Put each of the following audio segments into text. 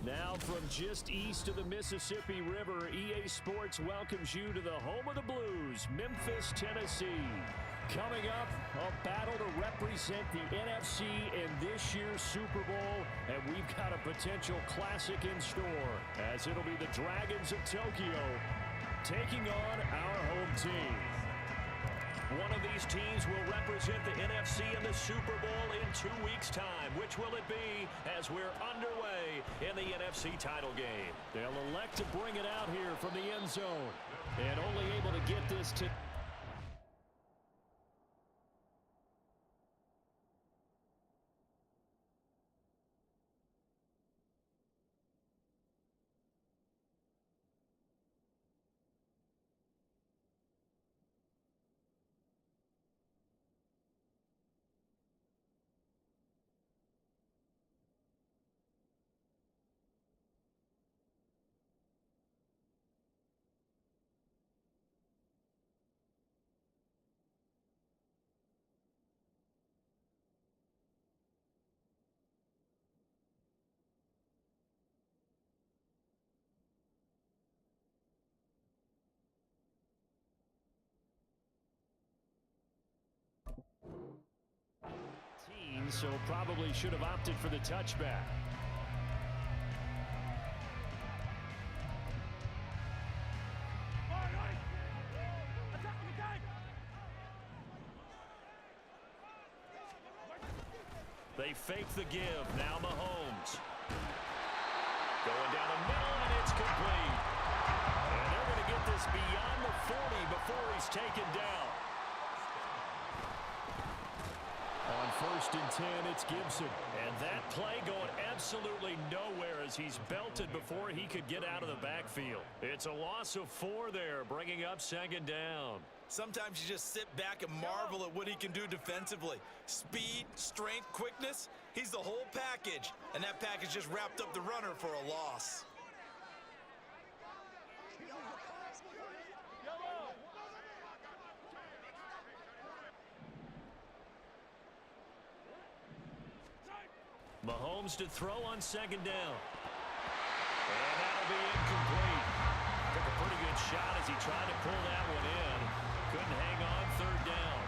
Now from just east of the Mississippi River, EA Sports welcomes you to the home of the Blues, Memphis, Tennessee. Coming up, a battle to represent the NFC in this year's Super Bowl, and we've got a potential classic in store, as it'll be the Dragons of Tokyo taking on our home team. One of these teams will represent the NFC in the Super Bowl in 2 weeks' time. Which will it be as we're underway in the NFC title game? They'll elect to bring it out here from the end zone, and only able to get this to... So probably should have opted for the touchback. They fake the give. Now Mahomes. Going down the middle, and it's complete. And they're going to get this beyond the 40 before he's taken down. On 1st and 10, it's Gibson. And that play going absolutely nowhere as he's belted before he could get out of the backfield. It's a loss of 4 there, bringing up 2nd down. Sometimes you just sit back and marvel at what he can do defensively. Speed, strength, quickness, he's the whole package. And that package just wrapped up the runner for a loss. Mahomes to throw on 2nd down. And that'll be incomplete. Took a pretty good shot as he tried to pull that one in. Couldn't hang on 3rd down.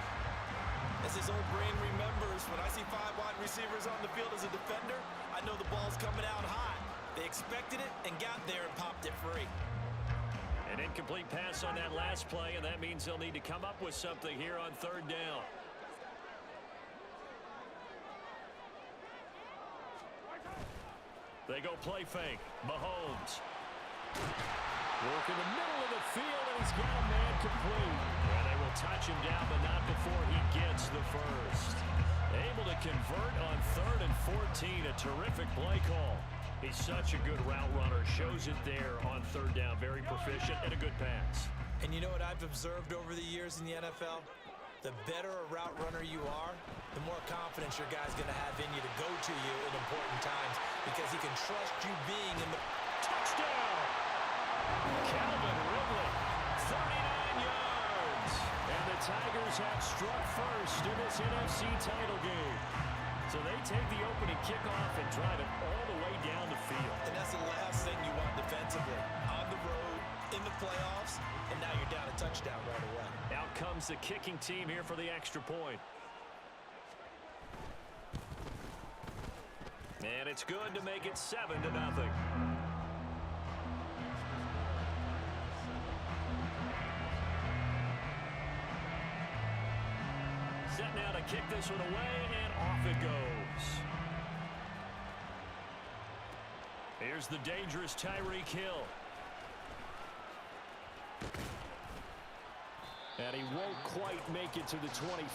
As his old brain remembers, when I see 5 wide receivers on the field as a defender, I know the ball's coming out hot. They expected it and got there and popped it free. An incomplete pass on that last play, and that means they'll need to come up with something here on 3rd down. They go play fake. Mahomes. Work in the middle of the field, and he's got a man complete. And they will touch him down, but not before he gets the first. Able to convert on 3rd and 14. A terrific play call. He's such a good route runner. Shows it there on 3rd down. Very proficient and a good pass. And you know what I've observed over the years in the NFL? The better a route runner you are, the more confidence your guy's going to have in you to go to you in important times because he can trust you being in the... Touchdown! Calvin Ridley, 39 yards. And the Tigers have struck first in this NFC title game. So they take the opening kickoff and drive it all the way down the field. And that's the last thing you want defensively. On the road, in the playoffs, and now you're down a touchdown right away. Out comes the kicking team here for the extra point. And it's good to make it 7-0. Set now to kick this one away, and off it goes. Here's the dangerous Tyreek Hill. And he won't quite make it to the 25.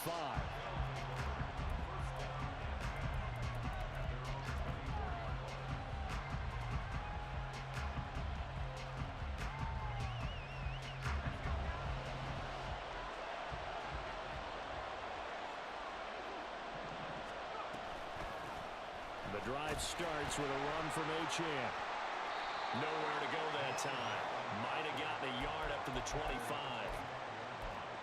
The drive starts with a run from Achane. Nowhere to go that time. Might have gotten a yard up to the 25.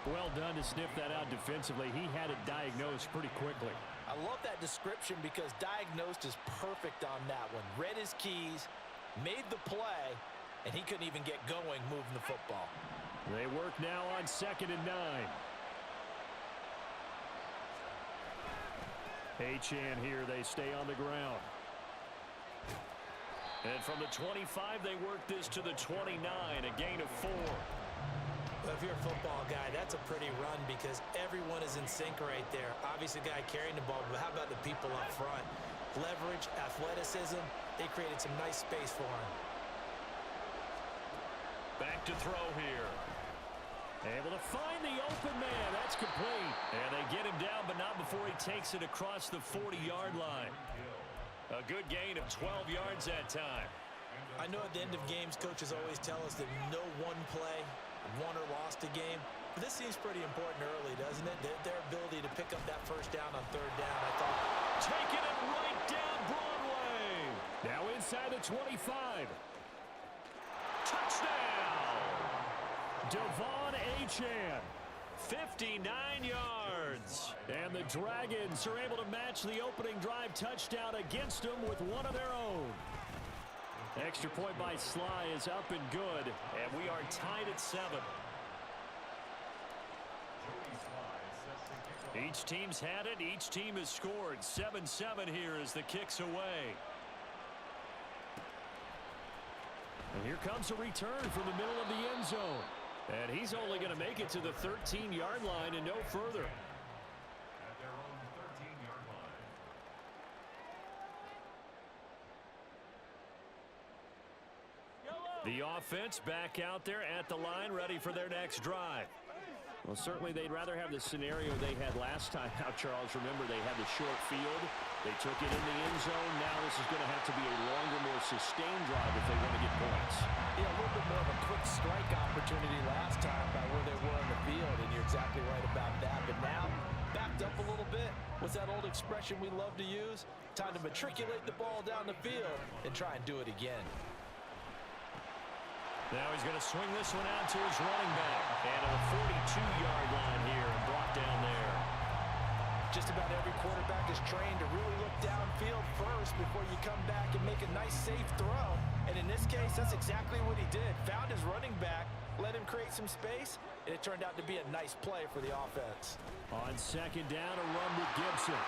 Well done to sniff that out defensively. He had it diagnosed pretty quickly. I love that description because diagnosed is perfect on that one. Read his keys, made the play, and he couldn't even get going moving the football. They work now on 2nd and 9. Achane here, they stay on the ground. And from the 25, they work this to the 29, a gain of 4. Well, if you're a football guy, that's a pretty run because everyone is in sync right there. Obviously, the guy carrying the ball, but how about the people up front? Leverage, athleticism, they created some nice space for him. Back to throw here. Able to find the open man. That's complete. And they get him down, but not before he takes it across the 40-yard line. A good gain of 12 yards that time. I know at the end of games, coaches always tell us that no one play won or lost a game. But this seems pretty important early, doesn't it? Their ability to pick up that first down on 3rd down, I thought. Taking it right down Broadway. Now inside the 25. Touchdown! Devon Achane. 59 yards. And the Dragons are able to match the opening drive touchdown against them with one of their own. Extra point by Sly is up and good. And we are tied at 7. Each team's had it. Each team has scored. 7-7 here as the kick's away. And here comes a return from the middle of the end zone. And he's only going to make it to the 13-yard line and no further. At their own 13-yard line. The offense back out there at the line, ready for their next drive. Well, certainly they'd rather have the scenario they had last time out, Charles. Remember, they had the short field. They took it in the end zone. Now this is going to have to be a longer, more sustained drive if they want to get points. Yeah, a little bit more of a quick strike opportunity last time by where they were in the field, and you're exactly right about that. But now, backed up a little bit. What's that old expression we love to use? Time to matriculate the ball down the field and try and do it again. Now he's going to swing this one out to his running back. And on the 42-yard line here, brought down there. Just about every quarterback is trained to really look downfield first before you come back and make a nice, safe throw. And in this case, that's exactly what he did. Found his running back, let him create some space, and it turned out to be a nice play for the offense. On 2nd down, a run with Gibson.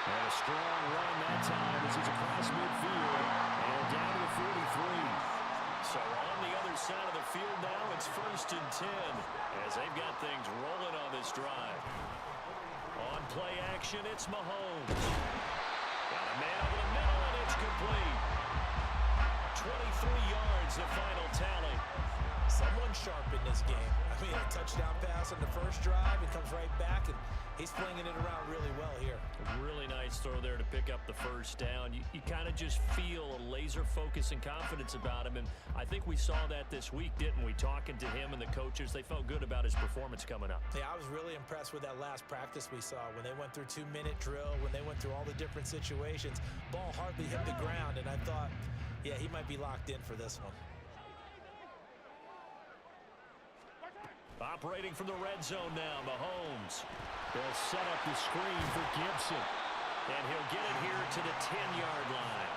And a strong run that time as he's across midfield and down to the 43. So on the other side of the field now, it's 1st and 10 as they've got things rolling on this drive. On play action, it's Mahomes. Got a man over the middle, and it's complete. 23 yards, the final tally. Someone sharp in this game. I mean, a touchdown pass on the first drive, and comes right back, and he's flinging it around really well here. A really nice throw there to pick up the first down. You kind of just feel a laser focus and confidence about him, and I think we saw that this week, didn't we? Talking to him and the coaches, they felt good about his performance coming up. Yeah, I was really impressed with that last practice we saw when they went through 2-minute drill, when they went through all the different situations. Ball hardly hit the ground, and I thought, yeah, he might be locked in for this one. Operating from the red zone now, Mahomes. They'll set up the screen for Gibson. And he'll get it here to the 10-yard line.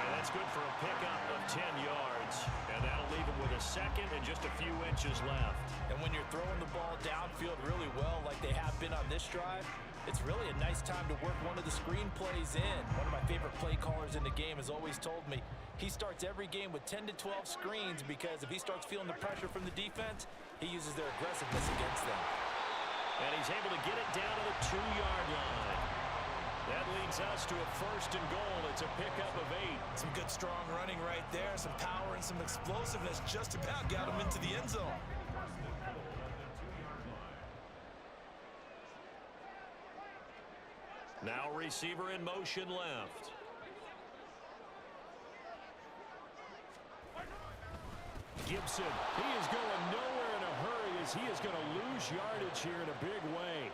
And that's good for a pickup of 10 yards. And that'll leave him with a second and just a few inches left. And when you're throwing the ball downfield really well like they have been on this drive, it's really a nice time to work one of the screen plays in. One of my favorite play callers in the game has always told me he starts every game with 10 to 12 screens because if he starts feeling the pressure from the defense, he uses their aggressiveness against them. And he's able to get it down to the 2-yard line. That leads us to a 1st and goal. It's a pickup of 8. Some good strong running right there. Some power and some explosiveness just about got him into the end zone. Now receiver in motion left. Gibson, he is going nowhere in a hurry as he is going to lose yardage here in a big way.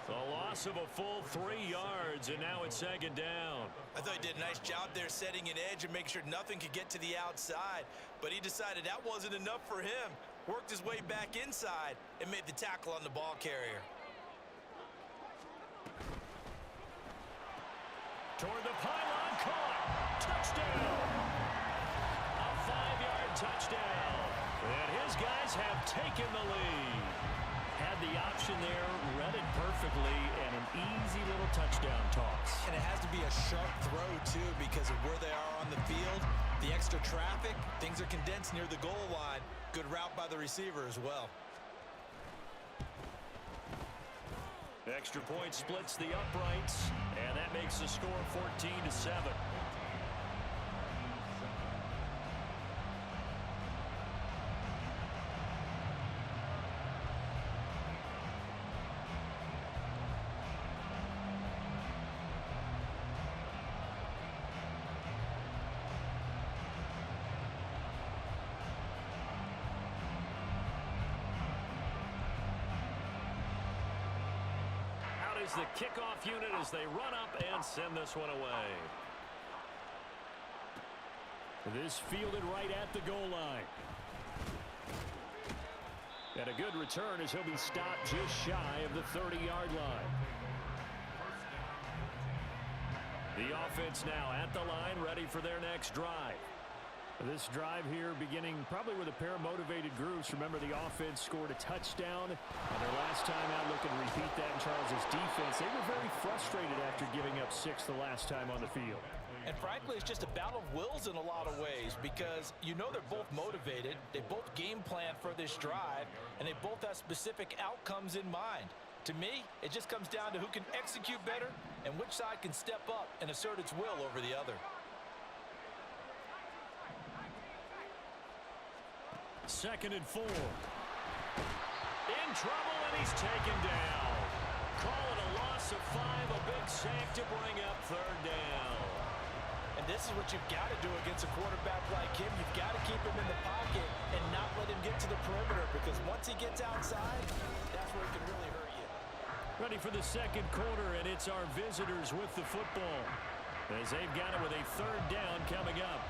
The loss of a full 3 yards, and now it's 2nd down. I thought he did a nice job there setting an edge and making sure nothing could get to the outside. But he decided that wasn't enough for him. Worked his way back inside and made the tackle on the ball carrier. Toward the pylon, caught. Touchdown. touchdown. And his guys have taken the lead. Had the option there, read it perfectly, and an easy little touchdown toss. And it has to be a sharp throw, too, because of where they are on the field. The extra traffic, things are condensed near the goal line. Good route by the receiver as well. Extra point splits the uprights, and that makes the score 14-7. The kickoff unit as they run up and send this one away. This fielded right at the goal line. And a good return as he'll be stopped just shy of the 30-yard line. The offense now at the line, ready for their next drive. This drive here beginning probably with a pair of motivated groups. Remember, the offense scored a touchdown, and their last time out, looking to repeat that in Charles's defense. They were very frustrated after giving up 6 the last time on the field. And frankly, it's just a battle of wills in a lot of ways because you know they're both motivated. They both game plan for this drive, and they both have specific outcomes in mind. To me, it just comes down to who can execute better and which side can step up and assert its will over the other. 2nd and 4. In trouble, and he's taken down. Call it a loss of 5, a big sack to bring up 3rd down. And this is what you've got to do against a quarterback like him. You've got to keep him in the pocket and not let him get to the perimeter because once he gets outside, that's where he can really hurt you. Ready for the 2nd quarter, and it's our visitors with the football as they've got it with a 3rd down coming up.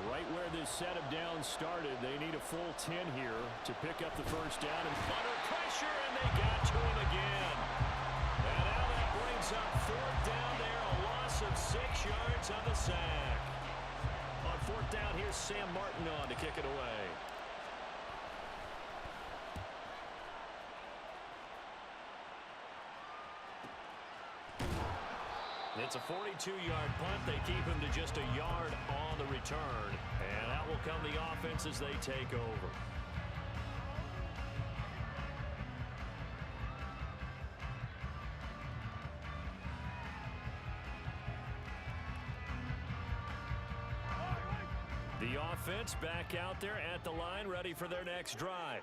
Right where this set of downs started, they need a full 10 here to pick up the 1st down. And under pressure, and they got to him again. And now that brings up 4th down there, a loss of 6 yards on the sack. On 4th down, here's Sam Martin on to kick it away. It's a 42-yard punt. They keep him to just a yard on the return. And out will come the offense as they take over. The offense back out there at the line, ready for their next drive.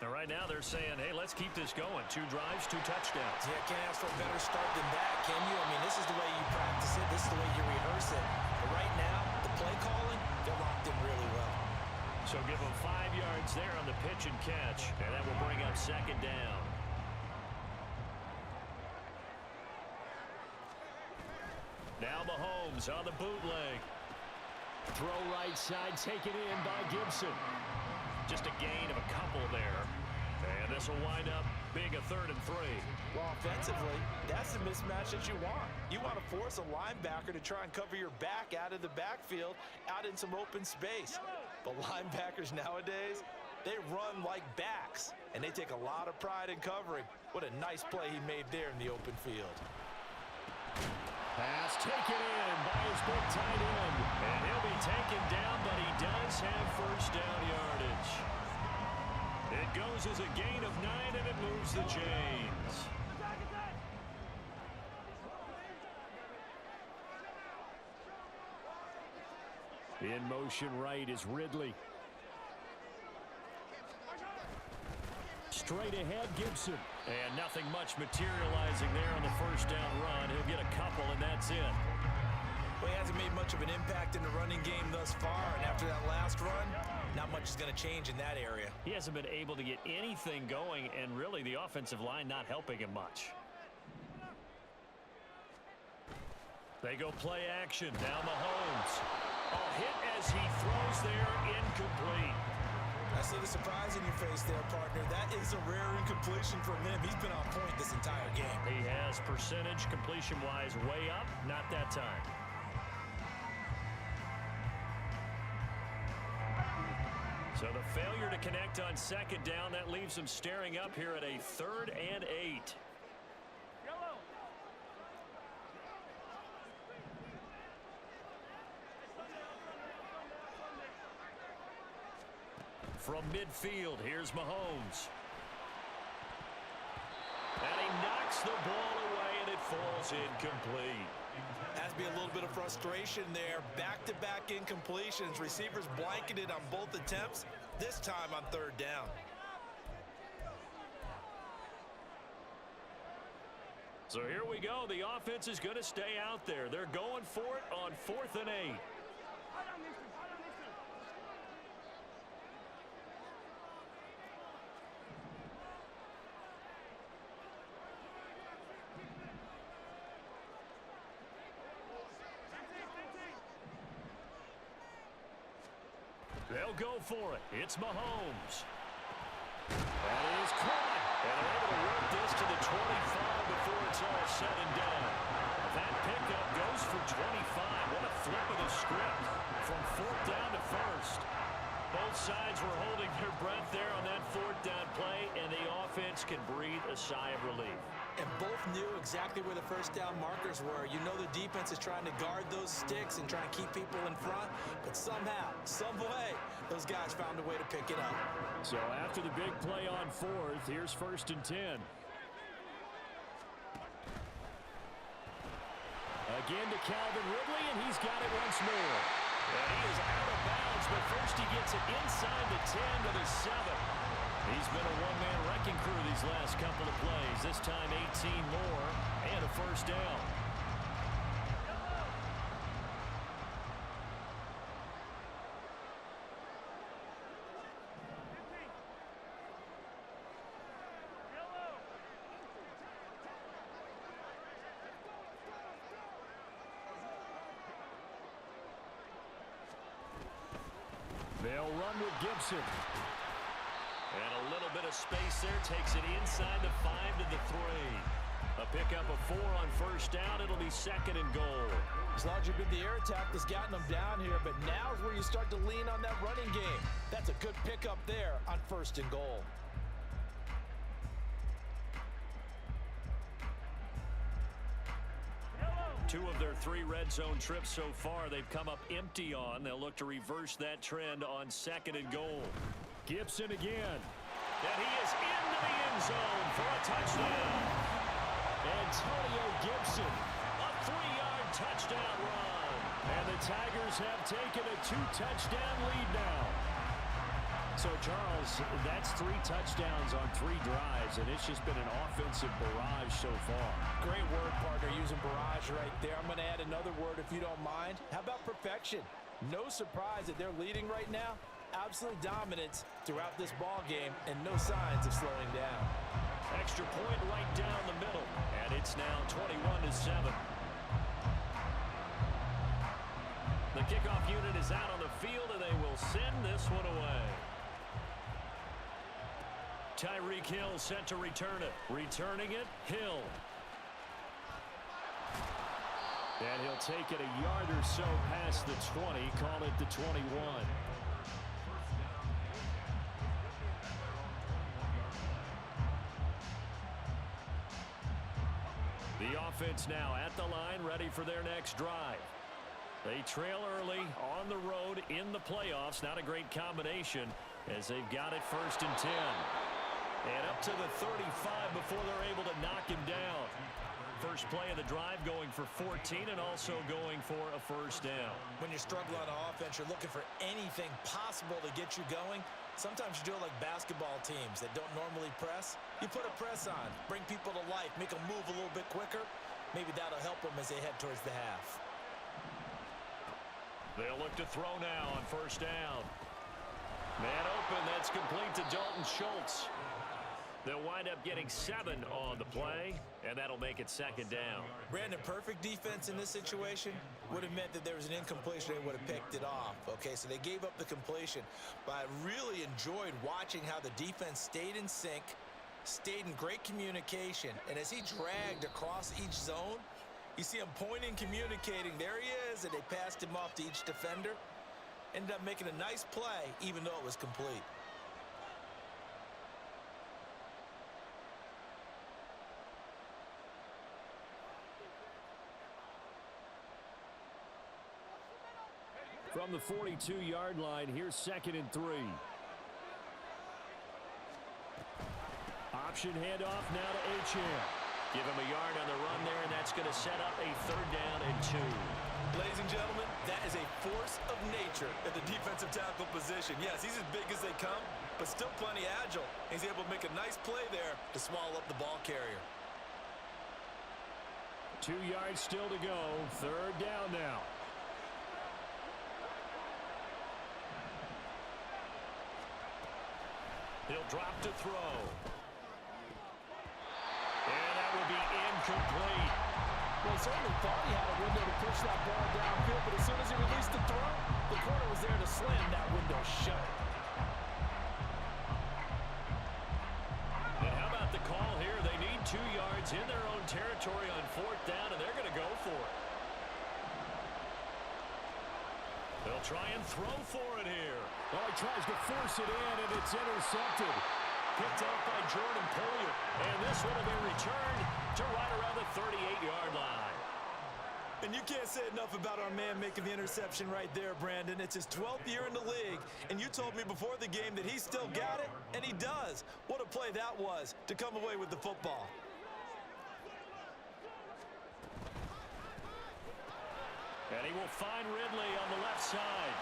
And right now they're saying, hey, let's keep this going. 2 drives, 2 touchdowns. Yeah, can't ask for a better start than that, can you? I mean, this is the way you practice it. This is the way you rehearse it. But right now, the play calling, they're locked in really well. So give them 5 yards there on the pitch and catch. And that will bring up 2nd down. Now Mahomes on the bootleg. Throw right side, taken in by Gibson. Just a gain of a couple there. And this will wind up being a 3rd and 3. Well, offensively, that's the mismatch that you want. You want to force a linebacker to try and cover your back out of the backfield, out in some open space. But linebackers nowadays, they run like backs, and they take a lot of pride in covering. What a nice play he made there in the open field. Pass taken in by his big tight end. And he'll be taken down, but he does have 1st down yardage. It goes as a gain of 9, and it moves the chains. In motion right is Ridley. Straight ahead, Gibson. And nothing much materializing there on the 1st down run. He'll get a couple, and that's it. Well, he hasn't made much of an impact in the running game thus far, and after that last run, not much is going to change in that area. He hasn't been able to get anything going, and really the offensive line not helping him much. They go play action. Now Mahomes. A hit as he throws there, incomplete. I see the surprise in your face there, partner. That is a rare incompletion from him. He's been on point this entire game. He has percentage completion-wise way up, not that time. So the failure to connect on second down, that leaves them staring up here at a 3rd and 8. From midfield, here's Mahomes. And he knocks the ball away, and it falls incomplete. Has to be a little bit of frustration there. Back-to-back incompletions. Receivers blanketed on both attempts, this time on 3rd down. So here we go. The offense is going to stay out there. They're going for it on 4th and 8. They'll go for it. It's Mahomes. That is caught. And they're able to work this to the 25 before it's all said and done. That pickup goes for 25. What a flip of the script from 4th down to 1st. Both sides were holding their breath there on that 4th down play, and the offense can breathe a sigh of relief. And both knew exactly where the 1st down markers were. You know the defense is trying to guard those sticks and try and keep people in front, but somehow, some way, those guys found a way to pick it up. So after the big play on 4th, here's 1st and 10. Again to Calvin Ridley, and he's got it once more. And he is out of bounds, but first he gets it inside the 10 to the 7. He's been a one-man wrecking crew these last couple of plays. This time 18 more and a 1st down. They'll run with Gibson. And a little bit of space there, takes it inside the 5 to the 3. A pickup of 4 on 1st down. It'll be 2nd and goal. As long as you've been the air attack that's gotten them down here, but now is where you start to lean on that running game. That's a good pickup there on 1st and goal. Two of their 3 red zone trips so far, they've come up empty on. They'll look to reverse that trend on 2nd and goal. Gibson again. And he is into the end zone for a touchdown. Antonio Gibson, a 3-yard touchdown run. And the Tigers have taken a 2-touchdown lead now. So, Charles, that's 3 touchdowns on 3 drives, and it's just been an offensive barrage so far. Great word, partner, using barrage right there. I'm going to add another word if you don't mind. How about perfection? No surprise that they're leading right now. Absolute dominance throughout this ball game, and no signs of slowing down. Extra point right down the middle, and it's now 21-7. The kickoff unit is out on the field, and they will send this one away. Tyreek Hill set to return it. Returning it, Hill. And he'll take it a yard or so past the 20, call it the 21. The offense now at the line, ready for their next drive. They trail early on the road in the playoffs. Not a great combination as they've got it 1st and 10. And up to the 35 before they're able to knock him down. First play of the drive going for 14 and also going for a 1st down. When you're struggling on offense, you're looking for anything possible to get you going. Sometimes you do it like basketball teams that don't normally press. You put a press on, bring people to life, make them move a little bit quicker. Maybe that'll help them as they head towards the half. They'll look to throw now on 1st down. Man open, that's complete to Dalton Schultz. They'll wind up getting 7 on the play, and that'll make it 2nd down. Brandon, perfect defense in this situation would have meant that there was an incompletion. They would have picked it off. Okay, so they gave up the completion. But I really enjoyed watching how the defense stayed in sync, stayed in great communication. And as he dragged across each zone, you see him pointing, communicating. There he is, and they passed him off to each defender. Ended up making a nice play, even though it was complete. From the 42-yard line, here's 2nd and 3. Option handoff now to Achane. Give him a yard on the run there, and that's going to set up a 3rd down and 2. Ladies and gentlemen, that is a force of nature at the defensive tackle position. Yes, he's as big as they come, but still plenty agile. He's able to make a nice play there to swallow up the ball carrier. 2 yards still to go. 3rd down now. He'll drop to throw. And that will be incomplete. Well, he certainly thought he had a window to push that ball downfield, but as soon as he released the throw, the corner was there to slam that window shut. And how about the call here? They need 2 yards in their own territory on 4th down, and they're going to go for it. They'll try and throw for it here. Oh, he tries to force it in, and it's intercepted. Picked off by Jordan Poyer. And this one will be returned to right around the 38-yard line. And you can't say enough about our man making the interception right there, Brandon. It's his 12th year in the league, and you told me before the game that he still got it, and he does. What a play that was to come away with the football. And he will find Ridley on the left side.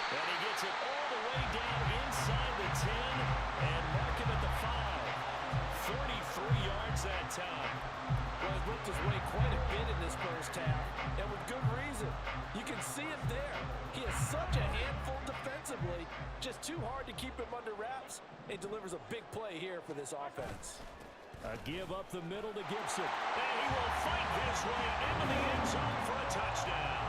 And he gets it all the way down inside the 10 and mark him at the 5. 43 yards that time. Well, he worked his way quite a bit in this first half, and with good reason. You can see it there. He is such a handful defensively, just too hard to keep him under wraps. He delivers a big play here for this offense. A give up the middle to Gibson. And he will fight his way into the end zone for a touchdown.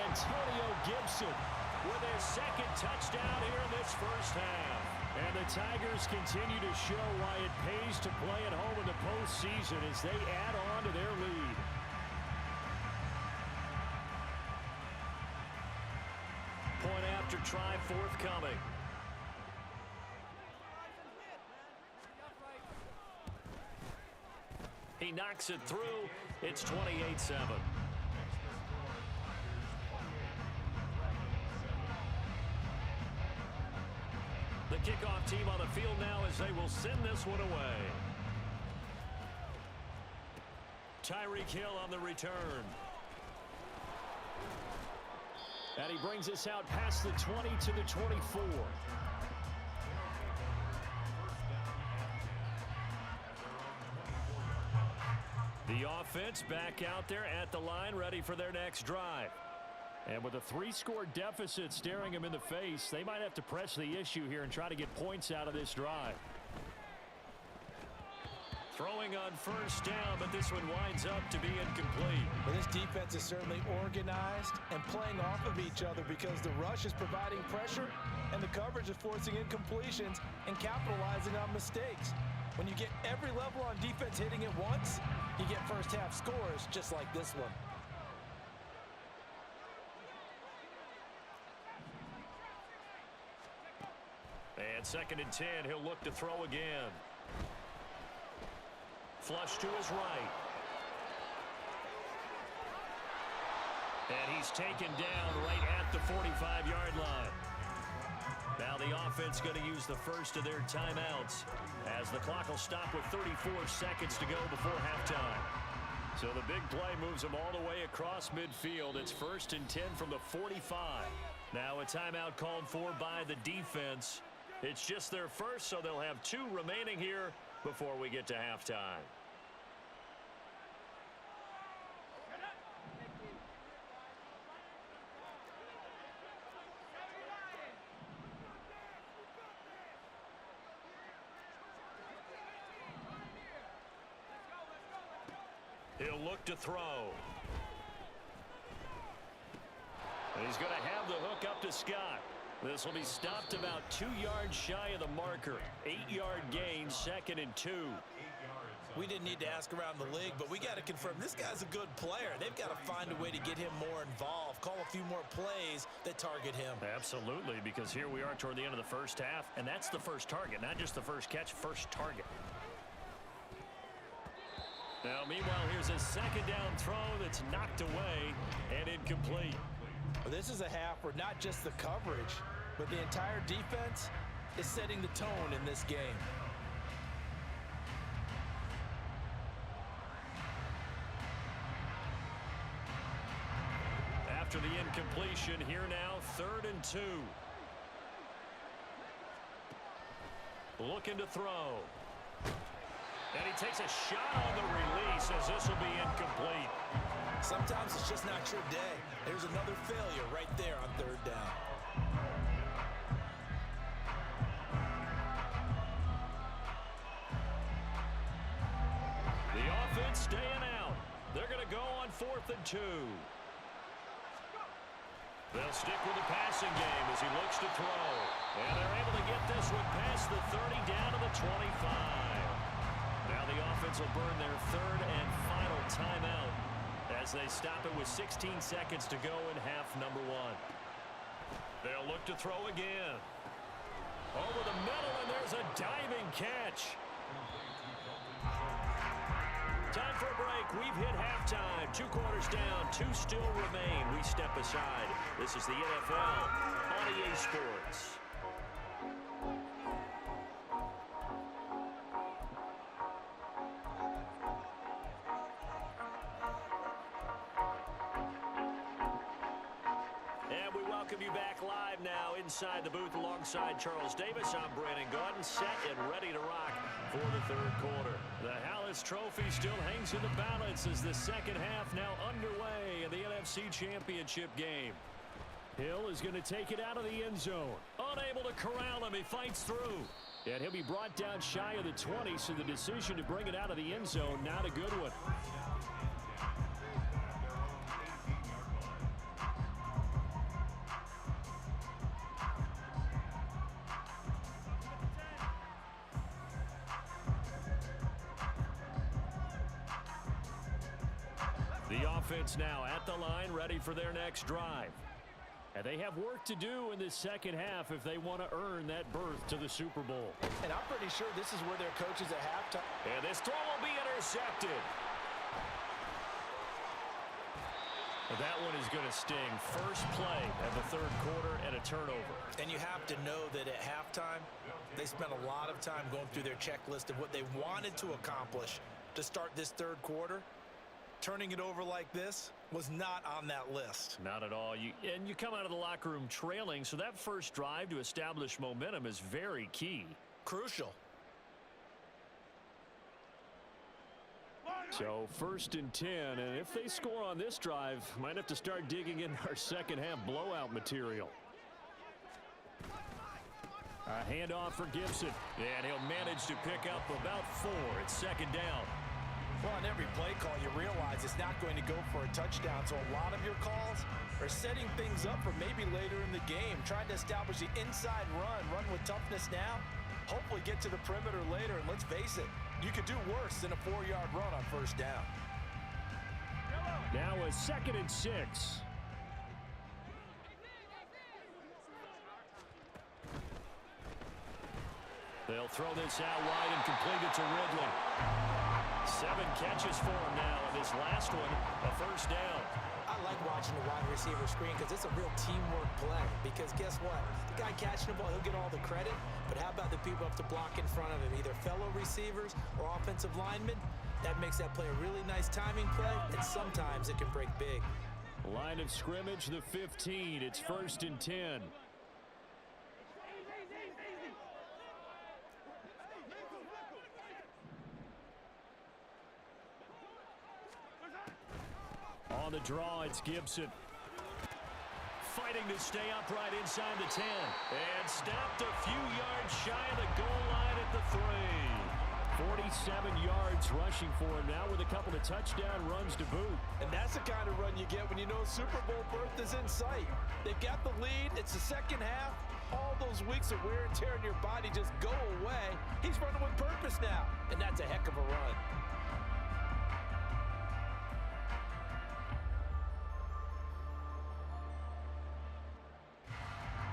Antonio Gibson with his 2nd touchdown here in this first half. And the Tigers continue to show why it pays to play at home in the postseason as they add on to their lead. Point after try forthcoming. He knocks it through. It's 28-7. The kickoff team on the field now as they will send this one away. Tyreek Hill on the return. And he brings us out past the 20 to the 24. The offense back out there at the line, ready for their next drive. And with a 3-score deficit staring them in the face, they might have to press the issue here and try to get points out of this drive. Throwing on first down, but this one winds up to be incomplete. Well, this defense is certainly organized and playing off of each other because the rush is providing pressure and the coverage is forcing incompletions and capitalizing on mistakes. When you get every level on defense hitting at once, you get first half scores just like this one. And 2nd and 10, he'll look to throw again. Flush to his right. And he's taken down right at the 45-yard line. Now the offense going to use the first of their timeouts as the clock will stop with 34 seconds to go before halftime. So the big play moves them all the way across midfield. It's 1st and 10 from the 45. Now a timeout called for by the defense. It's just their first, so they'll have 2 remaining here before we get to halftime. He'll look to throw. And he's going to have the hook up to Scott. This will be stopped about 2 yards shy of the marker. 8-yard gain, 2nd and 2. 8 yards We didn't need to ask around the league, but we got to confirm this guy's a good player. They've got to find a way to get him more involved, call a few more plays that target him. Absolutely, because here we are toward the end of the first half, and that's the first target, not just the first catch, first target. Now, meanwhile, here's a second down throw that's knocked away and incomplete. Well, this is a half where not just the coverage, but the entire defense is setting the tone in this game. After the incompletion, here now, 3rd and 2. Looking to throw. And he takes a shot on the release as this will be incomplete. Sometimes it's just not your day. There's another failure right there on 3rd down. The offense staying out. They're going to go on 4th and 2. They'll stick with the passing game as he looks to throw. And they're able to get this one past the 30 down to the 25. Now the offense will burn their 3rd and final timeout as they stop it with 16 seconds to go in half number 1. They'll look to throw again. Over the middle, and there's a diving catch. Time for a break. We've hit halftime. 2 quarters down. 2 still remain. We step aside. This is the NFL on EA Sports. And we welcome you back live now inside the booth alongside Charles Davis. I'm Brandon Gaudin, set and ready to rock for the 3rd quarter. The Hallis Trophy still hangs in the balance as the second half now underway in the NFC Championship game. Hill is going to take it out of the end zone. Unable to corral him. He fights through. And he'll be brought down shy of the 20, so the decision to bring it out of the end zone, not a good one. The offense now at the line, ready for their next drive. And they have work to do in this second half if they want to earn that berth to the Super Bowl. And I'm pretty sure this is where their coach is at halftime. And this throw will be intercepted. And that one is going to sting. First play of the 3rd quarter and a turnover. And you have to know that at halftime, they spent a lot of time going through their checklist of what they wanted to accomplish to start this 3rd quarter. Turning it over like this was not on that list. Not at all. And you come out of the locker room trailing, so that first drive to establish momentum is very key. Crucial. So 1st and 10, and if they score on this drive, might have to start digging in our second half blowout material. A handoff for Gibson, and he'll manage to pick up about 4. It's 2nd down. Well, on every play call, you realize it's not going to go for a touchdown, so a lot of your calls are setting things up for maybe later in the game, trying to establish the inside run with toughness now, hopefully get to the perimeter later, and let's face it, you could do worse than a 4-yard run on 1st down. Now a 2nd and 6. They'll throw this out wide and complete it to Ridley. 7 catches for him now, and this last one, a 1st down. I like watching the wide receiver screen because it's a real teamwork play. Because guess what? The guy catching the ball, he'll get all the credit. But how about the people have to block in front of him, either fellow receivers or offensive linemen? That makes that play a really nice timing play, and sometimes it can break big. Line of scrimmage, the 15. It's 1st and 10. On the draw, it's Gibson. Fighting to stay upright inside the 10. And stopped a few yards shy of the goal line at the 3. 47 yards rushing for him now with a couple of touchdown runs to boot. And that's the kind of run you get when you know Super Bowl berth is in sight. They've got the lead. It's the second half. all those weeks of wear and tear in your body just go away. He's running with purpose now, and that's a heck of a run.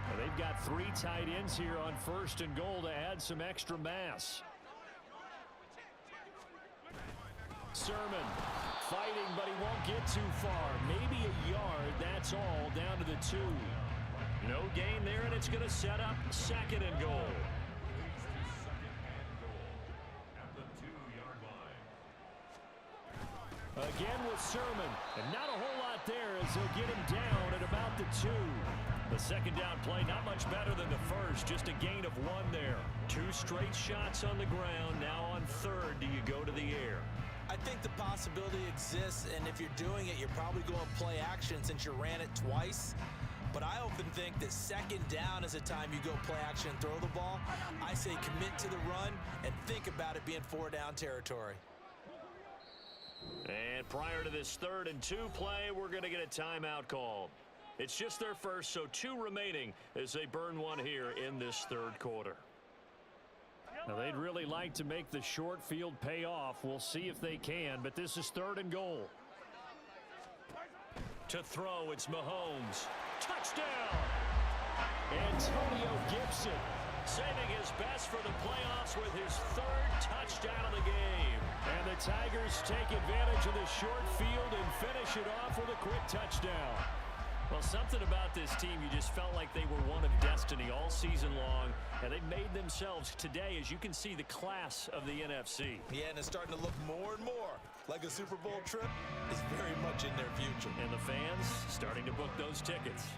Well, they've got 3 tight ends here on 1st and goal to add some extra mass. Sermon fighting, but he won't get too far. Maybe a yard, that's all, down to the 2. No gain there, and it's going to set up 2nd and goal. At the 2-yard line. Again with Sermon, and not a whole lot there as they'll get him down at about the 2. The 2nd down play, not much better than the first, just a gain of 1 there. 2 straight shots on the ground. Now on 3rd, do you go to the air? I think the possibility exists, and if you're doing it, you're probably going play action since you ran it twice. But I often think that 2nd down is a time you go play action and throw the ball. I say commit to the run and think about it being 4-down territory. And prior to this 3rd and 2 play, we're going to get a timeout called. It's just their first, so 2 remaining as they burn 1 here in this 3rd quarter. Now, they'd really like to make the short field pay off. We'll see if they can, but this is 3rd and goal. To throw, it's Mahomes. Touchdown! Antonio Gibson saving his best for the playoffs with his 3rd touchdown of the game. And the Tigers take advantage of the short field and finish it off with a quick touchdown. Well, something about this team, you just felt like they were one of destiny all season long, and they made themselves today, as you can see, the class of the NFC. Yeah, and it's starting to look more and more like a Super Bowl trip is very much in their future. And the fans starting to book those tickets.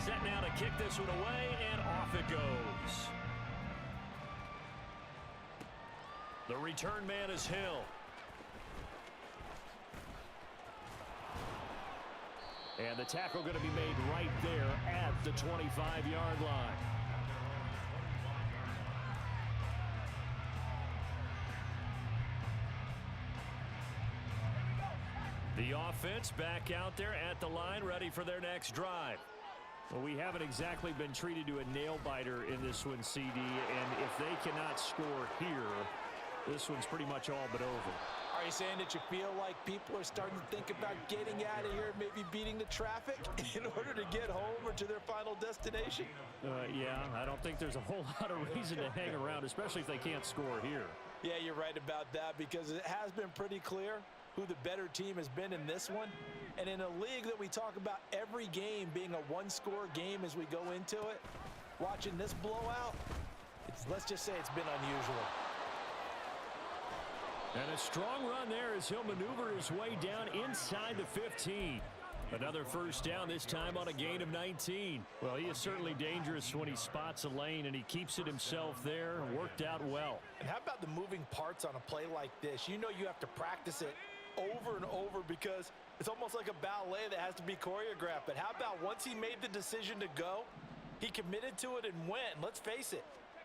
Set now to kick this one away, and off it goes. The return man is Hill. And the tackle going to be made right there at the 25-yard line. The offense back out there at the line, ready for their next drive. Well, we haven't exactly been treated to a nail-biter in this one, CD, and if they cannot score here, this one's pretty much all but over. Are you saying that you feel like people are starting to think about getting out of here, maybe beating the traffic in order to get home or to their final destination? Yeah, I don't think there's a whole lot of reason to hang around, especially if they can't score here. Yeah, you're right about that, because it has been pretty clear who the better team has been in this one. And in a league that we talk about every game being a one-score game as we go into it, watching this blowout, let's just say it's been unusual. And a strong run there as he'll maneuver his way down inside the 15. Another first down, this time on a gain of 19. Well, he is certainly dangerous when he spots a lane, and he keeps it himself there. Worked out well. And how about the moving parts on a play like this? You know you have to practice it over and over because it's almost like a ballet that has to be choreographed. But how about once he made the decision to go, he committed to it and went. And let's face it,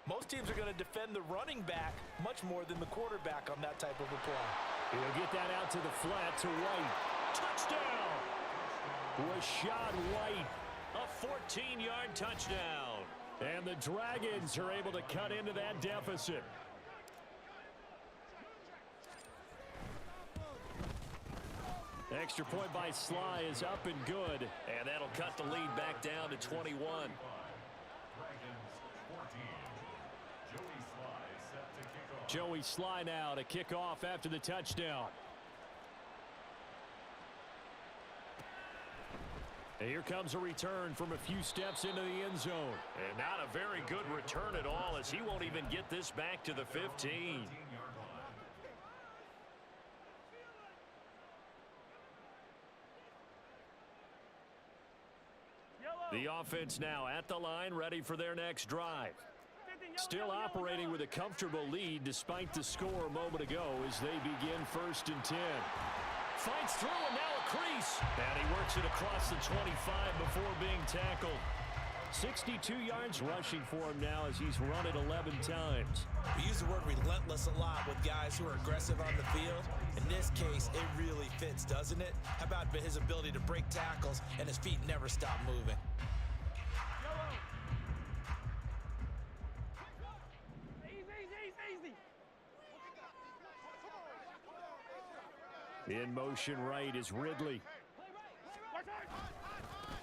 most teams are going to defend the running back much more than the quarterback on that type of a play. He'll get that out to the flat to White. Touchdown! Rashad White, a 14-yard touchdown. And the Dragons are able to cut into that deficit. Extra point by Sly is up and good. And that'll cut the lead back down to 21. Joey Sly now to kick off after the touchdown. And here comes a return from a few steps into the end zone. And not a very good return at all, as he won't even get this back to the 15. The offense now at the line, ready for their next drive. Still operating with a comfortable lead despite the score a moment ago as they begin 1st and 10. Fights through and now a crease. And he works it across the 25 before being tackled. 62 yards rushing for him now as he's run it 11 times. We use the word relentless a lot with guys who are aggressive on the field. In this case, it really fits, doesn't it? How about his ability to break tackles and his feet never stop moving? In motion right is Ridley.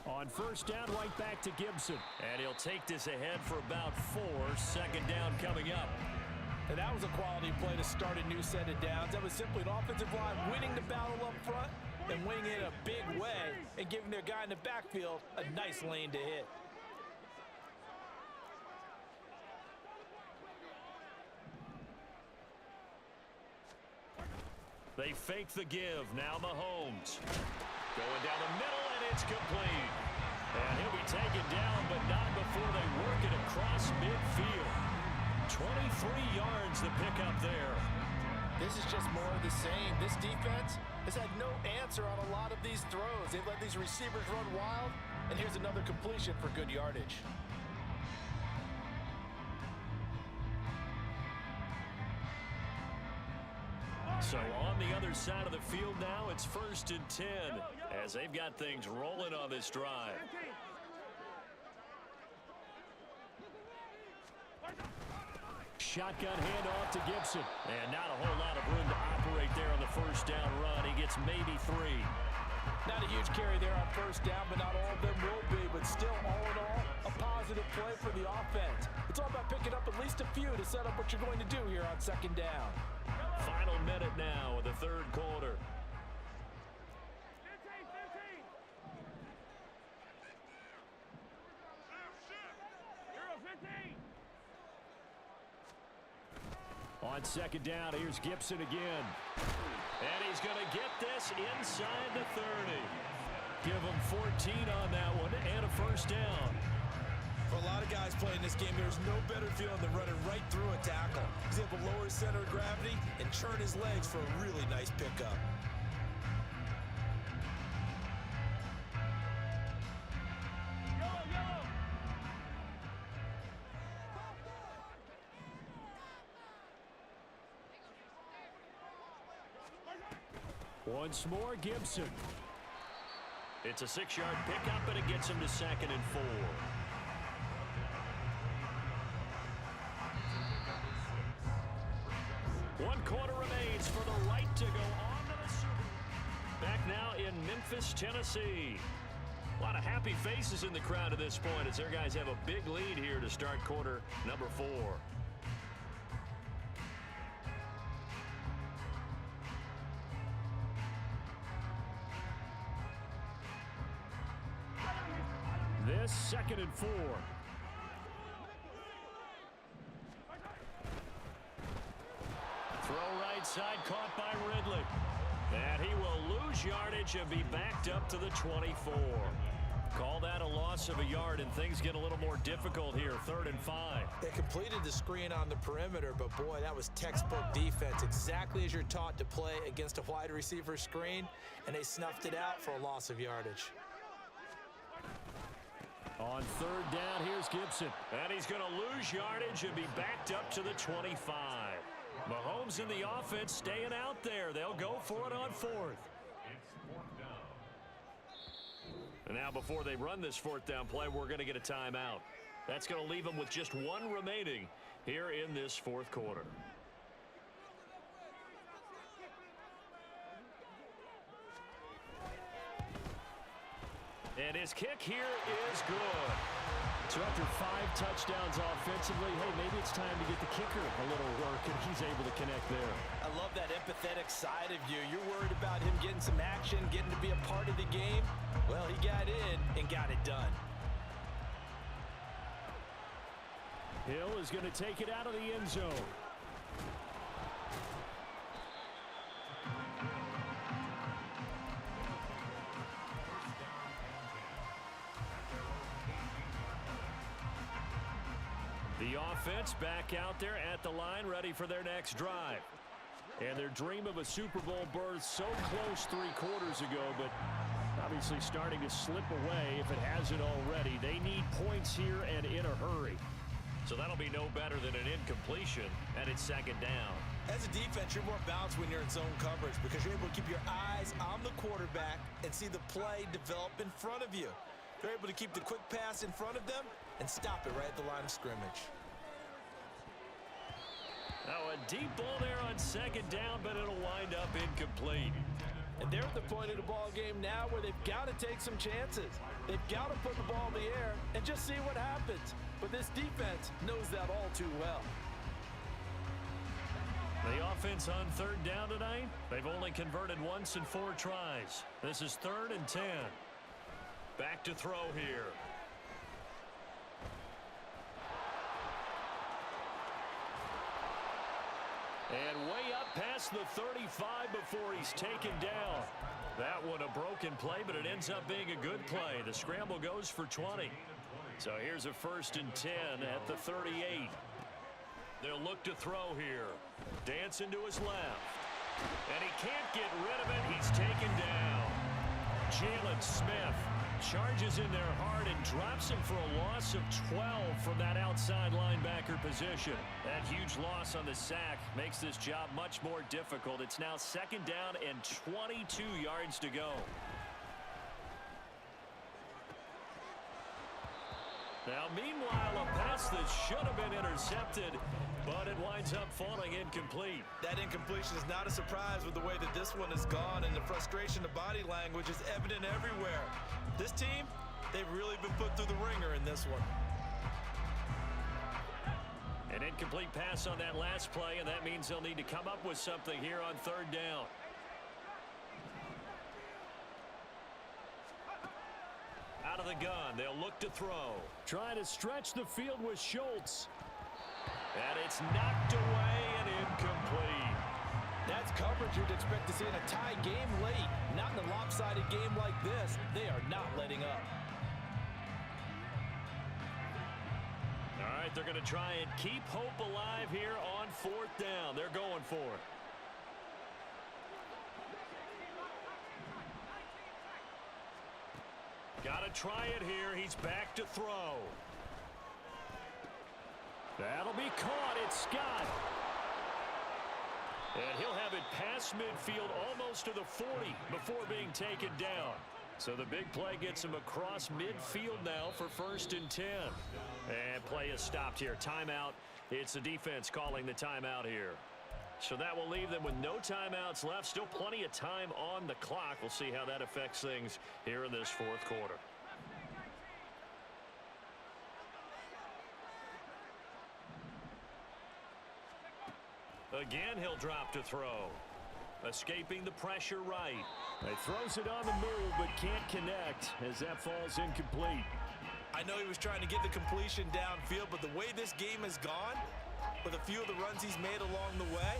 On first down, right back to Gibson. And he'll take this ahead for about 4. Second down coming up. And that was a quality play to start a new set of downs. That was simply an offensive line winning the battle up front and winning it in a big way and giving their guy in the backfield a nice lane to hit. They fake the give. Now Mahomes. Going down the middle, and it's complete. And he'll be taken down, but not before they work it across midfield. 23 yards the pickup there. This is just more of the same. This defense has had no answer on a lot of these throws. They've let these receivers run wild, and here's another completion for good yardage. So on the other side of the field now, it's 1st and 10 as they've got things rolling on this drive. Shotgun handoff to Gibson. And not a whole lot of room to operate there on the first down run. He gets maybe 3. Not a huge carry there on first down, but not all of them will be. But still, all in all, a positive play for the offense. It's all about picking up at least a few to set up what you're going to do here on second down. Final minute now of the third quarter. On second down, here's Gibson again. And he's going to get this inside the 30. Give him 14 on that one and a first down. For a lot of guys playing this game, there's no better feeling than running right through a tackle. He's able to lower his center of gravity and churn his legs for a really nice pickup. Once more, Gibson. It's a 6-yard pickup, and it gets him to 2nd and 4. One quarter remains for the right to go on to the Super Bowl. Back now in Memphis, Tennessee. A lot of happy faces in the crowd at this point as their guys have a big lead here to start quarter number 4. This 2nd and 4. Throw right side, caught by Ridley. And he will lose yardage and be backed up to the 24. Call that a loss of a yard, and things get a little more difficult here. 3rd and 5. They completed the screen on the perimeter, but boy, that was textbook defense. Exactly as you're taught to play against a wide receiver screen, and they snuffed it out for a loss of yardage. On 3rd down, here's Gibson. And he's going to lose yardage and be backed up to the 25. Mahomes and the offense staying out there. They'll go for it on 4th. And now before they run this 4th down play, we're going to get a timeout. That's going to leave them with just 1 remaining here in this 4th quarter. And his kick here is good. So after 5 touchdowns offensively, hey, maybe it's time to get the kicker a little work, and he's able to connect there. I love that empathetic side of you. You're worried about him getting some action, getting to be a part of the game. Well, he got in and got it done. Hill is going to take it out of the end zone. The offense back out there at the line, ready for their next drive. And their dream of a Super Bowl berth so close 3 quarters ago, but not obviously starting to slip away if it hasn't already. They need points here and in a hurry. So that'll be no better than an incompletion, and it's second down. As a defense, you're more balanced when you're in zone coverage because you're able to keep your eyes on the quarterback and see the play develop in front of you. They're able to keep the quick pass in front of them and stop it right at the line of scrimmage. Now a deep ball there on second down, but it'll wind up incomplete. And they're at the point of the ball game now where they've got to take some chances. They've got to put the ball in the air and just see what happens. But this defense knows that all too well. The offense on third down tonight, they've only converted once in 4 tries. This is 3rd and 10. Back to throw here. And way up past the 35 before he's taken down. That one a broken play, but it ends up being a good play. The scramble goes for 20. So here's a 1st and 10 at the 38. They'll look to throw here. Dancing to his left. And he can't get rid of it. He's taken down. Jalen Smith charges in there hard and drops him for a loss of 12 from that outside linebacker position. That huge loss on the sack makes this job much more difficult. It's now second down and 22 yards to go. Now, meanwhile, a pass that should have been intercepted, but it winds up falling incomplete. That incompletion is not a surprise with the way that this one has gone, and the frustration, the body language is evident everywhere. This team, they've really been put through the ringer in this one. An incomplete pass on that last play, and that means they'll need to come up with something here on third down. Out of the gun, they'll look to throw. Trying to stretch the field with Schultz. And it's knocked away and incomplete. That's coverage you'd expect to see in a tie game late. Not in a lopsided game like this. They are not letting up. All right, they're going to try and keep hope alive here on 4th down. They're going for it. Got to try it here. He's back to throw. That'll be caught. It's Scott. And he'll have it past midfield almost to the 40 before being taken down. So the big play gets him across midfield now for 1st and 10. And play is stopped here. Timeout. It's the defense calling the timeout here. So that will leave them with no timeouts left. Still plenty of time on the clock. We'll see how that affects things here in this 4th quarter. Again, he'll drop to throw. Escaping the pressure right. He throws it on the move, but can't connect as that falls incomplete. I know he was trying to get the completion downfield, but the way this game has gone, with a few of the runs he's made along the way,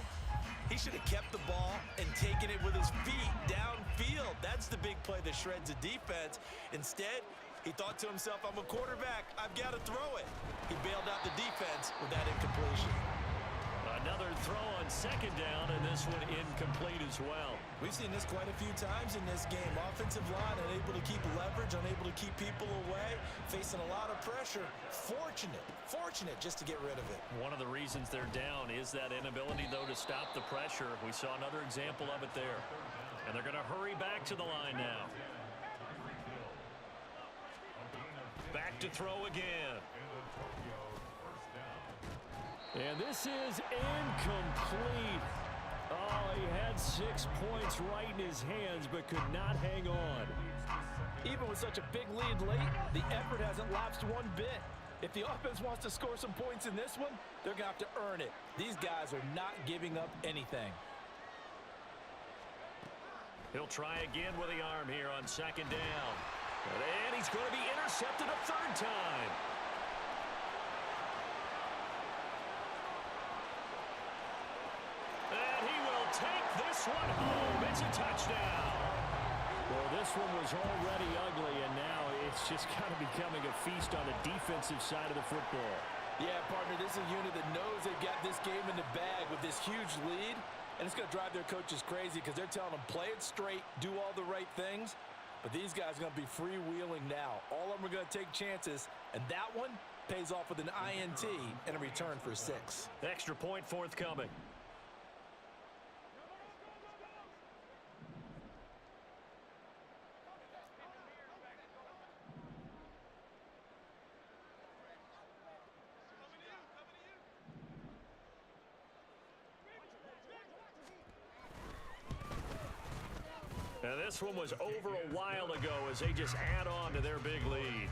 he should have kept the ball and taken it with his feet downfield. That's the big play that shreds the defense. Instead, he thought to himself, I'm a quarterback, I've got to throw it. He bailed out the defense with that incompletion. Another throw on second down, and this one incomplete as well. We've seen this quite a few times in this game. Offensive line unable to keep leverage, unable to keep people away, facing a lot of pressure. Fortunate just to get rid of it. One of the reasons they're down is that inability, though, to stop the pressure. We saw another example of it there. And they're going to hurry back to the line now. Back to throw again. And this is incomplete. Oh, he had 6 points right in his hands, but could not hang on. Even with such a big lead late, the effort hasn't lapsed one bit. If the offense wants to score some points in this one, they're going to have to earn it. These guys are not giving up anything. He'll try again with the arm here on second down. And he's going to be intercepted a 3rd time. Take this one home. It's a touchdown. Well, this one was already ugly, and now it's just kind of becoming a feast on the defensive side of the football. Yeah, partner, this is a unit that knows they've got this game in the bag with this huge lead, and it's going to drive their coaches crazy because they're telling them play it straight, do all the right things. But these guys are going to be freewheeling now. All of them are going to take chances, and that one pays off with an INT and a return for 6. Extra point forthcoming. And this one was over a while ago as they just add on to their big lead.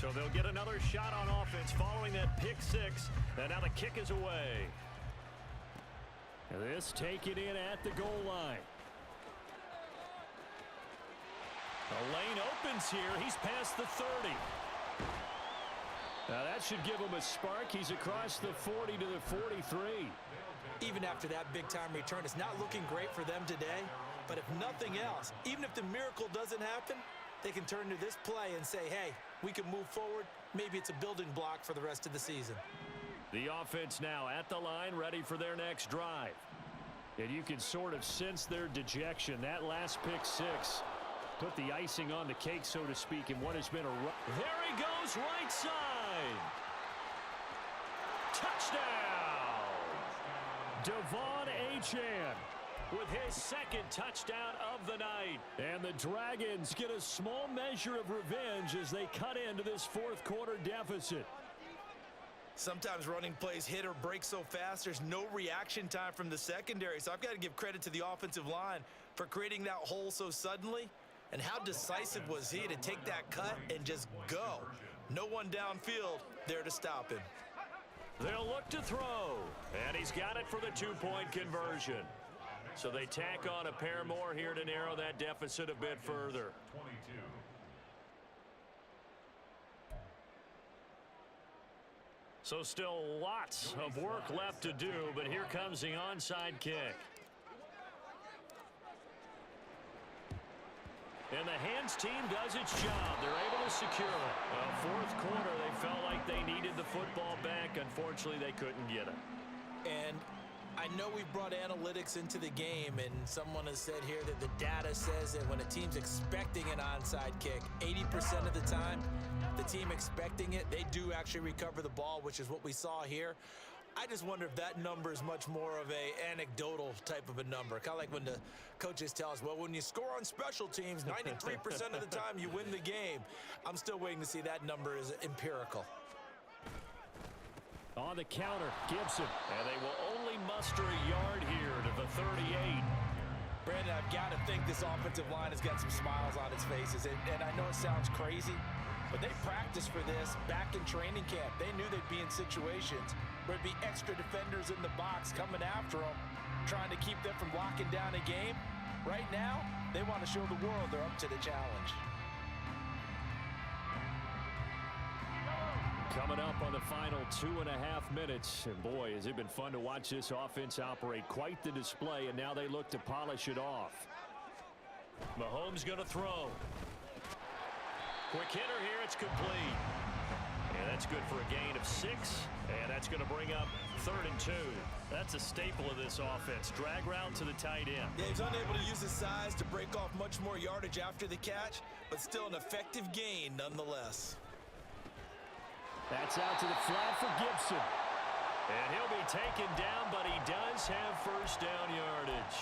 So they'll get another shot on offense following that pick 6. And now the kick is away. This taken in at the goal line. The lane opens here. He's past the 30. Now that should give him a spark. He's across the 40 to the 43. Even after that big-time return, it's not looking great for them today. But if nothing else, even if the miracle doesn't happen, they can turn to this play and say, hey, we can move forward. Maybe it's a building block for the rest of the season. The offense now at the line, ready for their next drive. And you can sort of sense their dejection. That last pick 6 put the icing on the cake, so to speak, in what has been a... There he goes, right side. Touchdown! Devon Achane with his second touchdown of the night. And the Dragons get a small measure of revenge as they cut into this fourth quarter deficit. Sometimes running plays hit or break so fast, there's no reaction time from the secondary. So I've got to give credit to the offensive line for creating that hole so suddenly. And how decisive was he to take that cut and just go? No one downfield there to stop him. They'll look to throw. And he's got it for the 2-point conversion. So they tack on a pair more here to narrow that deficit a bit further. 22. So still lots of work left to do, but here comes the onside kick. And the hands team does its job. They're able to secure it. Fourth quarter, they felt like they needed the football back. Unfortunately, they couldn't get it. And I know we've brought analytics into the game, and someone has said here that the data says that when a team's expecting an onside kick, 80% of the time, the team expecting it, they do actually recover the ball, which is what we saw here. I just wonder if that number is much more of a anecdotal type of a number. Kind of like when the coaches tell us, well, when you score on special teams, 93% of the time you win the game. I'm still waiting to see that number is empirical. On the counter, Gibson. And they will only muster a yard here to the 38. Brandon, I've got to think this offensive line has got some smiles on its faces. And I know it sounds crazy, but they practiced for this back in training camp. They knew they'd be in situations where it'd be extra defenders in the box coming after them, trying to keep them from locking down a game. Right now, they want to show the world they're up to the challenge. Coming up on the final 2.5 minutes. And boy, has it been fun to watch this offense operate. Quite the display, and now they look to polish it off. Mahomes going to throw. Quick hitter here, it's complete. And that's good for a gain of 6. And that's going to bring up 3rd and 2. That's a staple of this offense. Drag route to the tight end. Yeah, he's unable to use his size to break off much more yardage after the catch, but still an effective gain nonetheless. That's out to the flat for Gibson. And he'll be taken down, but he does have first down yardage.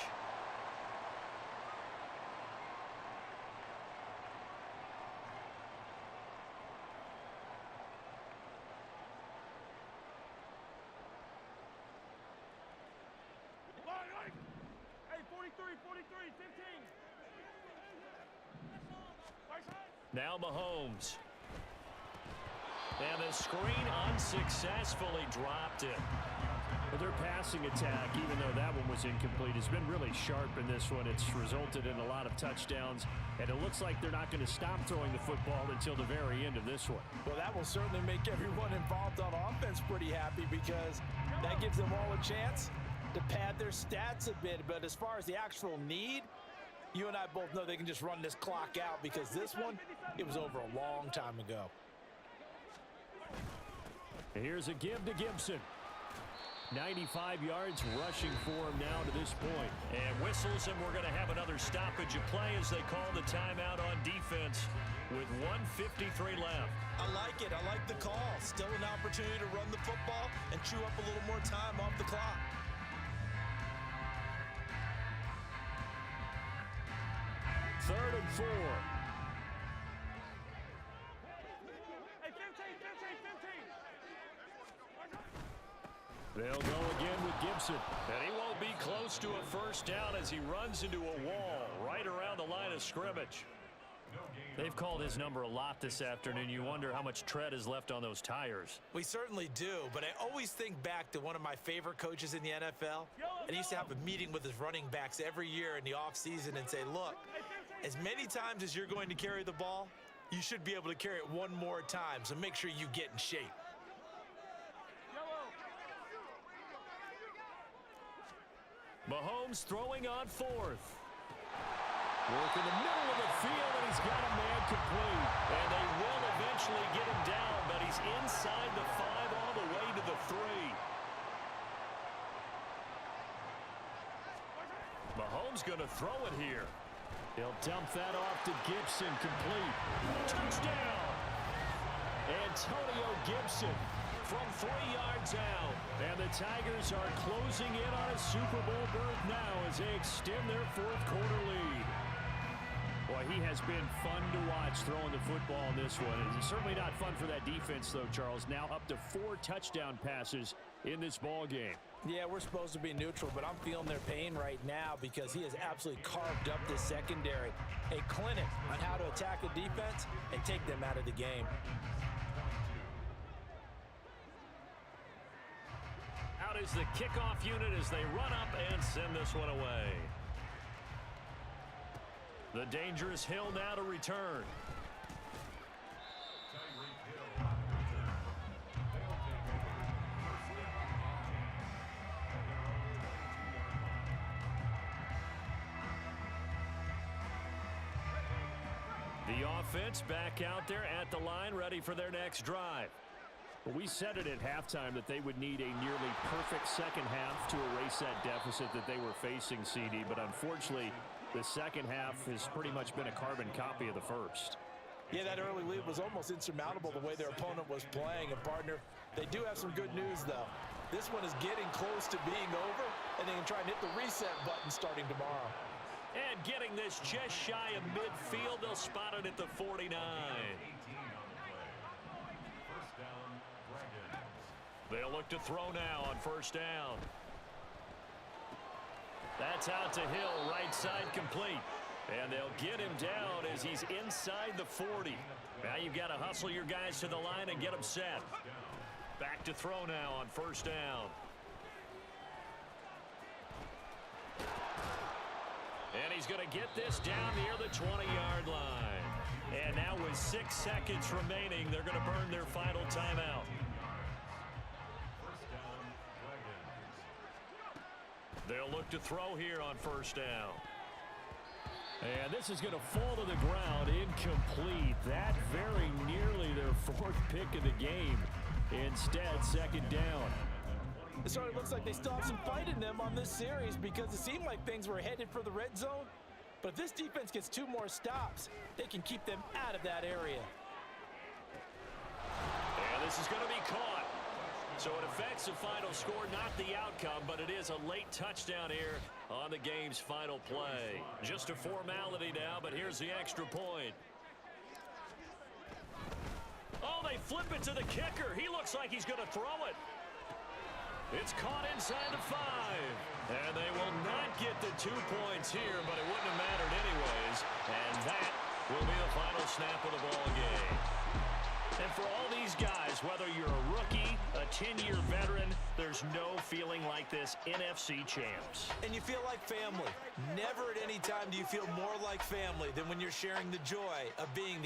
Hey, 43, 15. Now Mahomes. And the screen unsuccessfully dropped it. But their passing attack, even though that one was incomplete, has been really sharp in this one. It's resulted in a lot of touchdowns, and it looks like they're not going to stop throwing the football until the very end of this one. Well, that will certainly make everyone involved on offense pretty happy because that gives them all a chance to pad their stats a bit. But as far as the actual need, You and I both know they can just run this clock out because this one, it was over a long time ago. Here's a give to Gibson. 95 yards rushing for him now to this point. And whistles, and we're going to have another stoppage of play as they call the timeout on defense with 1:53 left. I like it. I like the call. Still an opportunity to run the football and chew up a little more time off the clock. Third and 4. They'll go again with Gibson. And he won't be close to a first down as he runs into a wall right around the line of scrimmage. They've called his number a lot this afternoon. You wonder how much tread is left on those tires. We certainly do, but I always think back to one of my favorite coaches in the NFL. And he used to have a meeting with his running backs every year in the offseason and say, look, as many times as you're going to carry the ball, you should be able to carry it one more time, so make sure you get in shape. Mahomes throwing on fourth. Work in the middle of the field, and he's got a man complete. And they will eventually get him down, but he's inside the 5 all the way to the 3. Mahomes going to throw it here. He'll dump that off to Gibson, complete. Touchdown! Antonio Gibson from 3 yards out. And the Tigers are closing in on a Super Bowl berth now as they extend their fourth quarter lead. Boy, he has been fun to watch throwing the football in this one. It's certainly not fun for that defense, though, Charles. Now up to 4 touchdown passes in this ball game. Yeah, we're supposed to be neutral, but I'm feeling their pain right now because he has absolutely carved up this secondary. A clinic on how to attack a defense and take them out of the game. Out is the kickoff unit as they run up and send this one away. The dangerous Hill now to return. The offense back out there at the line, ready for their next drive. Well, we said it at halftime that they would need a nearly perfect second half to erase that deficit that they were facing, CD, but unfortunately, the second half has pretty much been a carbon copy of the first. Yeah, that early lead was almost insurmountable the way their opponent was playing. And, partner, they do have some good news, though. This one is getting close to being over, and they can try and hit the reset button starting tomorrow. And getting this just shy of midfield, they'll spot it at the 49. They'll look to throw now on first down. That's out to Hill, right side complete. And they'll get him down as he's inside the 40. Now you've got to hustle your guys to the line and get them set. Back to throw now on first down. And he's going to get this down near the 20-yard line. And now with 6 seconds remaining, they're going to burn their final timeout. They'll look to throw here on first down. And this is going to fall to the ground, incomplete. That very nearly their 4th pick of the game. Instead, second down. It sort of looks like they still have some fight in them on this series because it seemed like things were headed for the red zone. But if this defense gets 2 more stops, they can keep them out of that area. And this is going to be caught. So it affects the final score, not the outcome, but it is a late touchdown here on the game's final play. Just a formality now, but here's the extra point. Oh, they flip it to the kicker. He looks like he's going to throw it. It's caught inside the 5. And they will not get the 2 points here, but it wouldn't have mattered anyways. And that will be the final snap of the ball game. And for all these guys, whether you're a rookie, a 10-year veteran, there's no feeling like this NFC champs. And you feel like family. Never at any time do you feel more like family than when you're sharing the joy of being the